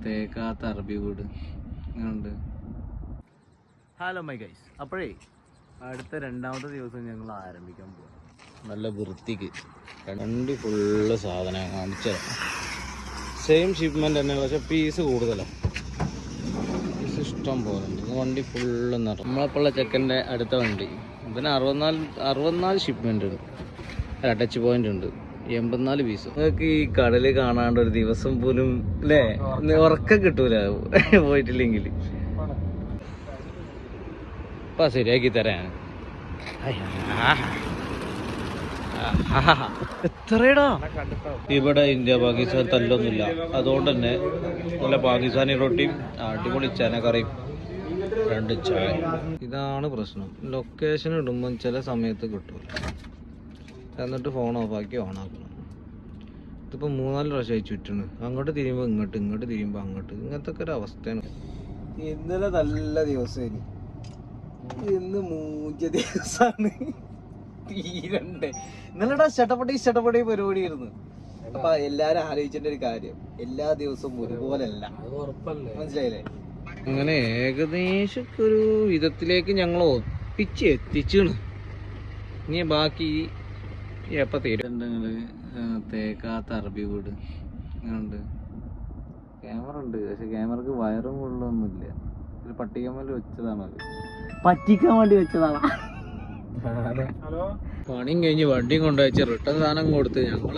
തേക്കാത്ത അറബി വീട് ഉണ്ട്. ഹലോ മൈ ഗൈസ്, അപ്പോഴേ അടുത്ത രണ്ടാമത്തെ ദിവസം ഞങ്ങൾ ആരംഭിക്കാൻ പോകും. നല്ല വൃത്തിക്ക് വണ്ടി ഫുള്ള് സാധനം കാണിച്ച സെയിം ഷിപ്മെന്റ് തന്നെയാണ്, പക്ഷെ പീസ് കൂടുതലാണ്. പീസ് ഇഷ്ടം പോലെ ഉണ്ട്. വണ്ടി ഫുള്ള് നിറം. നമ്മളെപ്പോഴുള്ള ചെക്കൻ്റെ അടുത്ത വണ്ടി പിന്നെ 64 ഷിപ്മെന്റ് ഉണ്ട്. ടച്ച് പോയിന്റ് ഉണ്ട്. 84 പീസ്. നിങ്ങൾക്ക് ഈ കടല് കാണാണ്ട് ഒരു ദിവസം പോലും അല്ലേ ഉറക്കം കിട്ടൂല പോയിട്ടില്ലെങ്കിൽ. ഇപ്പൊ ശരിയാക്കി തരാൻ എത്രയടാ. ഇവിടെ ഇന്ത്യ പാകിസ്ഥാൻ തല്ലൊന്നുമില്ല, അതുകൊണ്ട് തന്നെ നല്ല പാകിസ്ഥാനി റൊട്ടിയും അടിപൊളി ചനക്കറിയും 2 ചായ. ഇതാണ് പ്രശ്നം. ലൊക്കേഷൻ ഇടുമ്പം ചില സമയത്ത് കിട്ടൂല, എന്നിട്ട് ഫോൺ ഓഫാക്കി ഓണാക്കണം. ഇതിപ്പോൾ 3-4 പ്രാവശ്യമായി ചുറ്റണ്. അങ്ങോട്ട് തിരിയുമ്പോൾ ഇങ്ങോട്ട്, ഇങ്ങോട്ട് തിരിയുമ്പോൾ അങ്ങോട്ട്. ഇങ്ങനത്തെ ഒക്കെ ഒരു അവസ്ഥയാണ്. ഇന്നലെ നല്ല ദിവസമായിരുന്നു, ഇന്ന് മൂഞ്ച ദിവസമാണ്. തീരണ്ടേ. ഇന്നലെ ചട്ടപ്പടി പരിപാടിയായിരുന്നു. അപ്പൊ എല്ലാരും ആലോചിച്ചേണ്ട ഒരു കാര്യം, എല്ലാ ദിവസവും ഒരുപോലല്ല, മനസ്സിലായില്ലേ? അങ്ങനെ ഏകദേശം ഒരു വിധത്തിലേക്ക് ഞങ്ങൾ ഒപ്പിച്ച് എത്തിച്ചാണ്. ഇനി ബാക്കി എപ്പോൾ തീരുന്നുണ്ടെങ്കിൽ തേക്കാത്ത അറബി വീട് ഉണ്ട്. ക്യാമറ ഉണ്ട്, പക്ഷെ ക്യാമറക്ക് വയറും കൊള്ളൊന്നുമില്ല. ഒരു പട്ടികമ്മൽ വെച്ചതാണ്, അത് പറ്റിക്കാൻ വേണ്ടി വെച്ചതാണ്. പണിയും കഴിഞ്ഞ് വണ്ടിയും കൊണ്ടുവച്ച് റിട്ടേൺ സാധനം കൊടുത്ത് ഞങ്ങൾ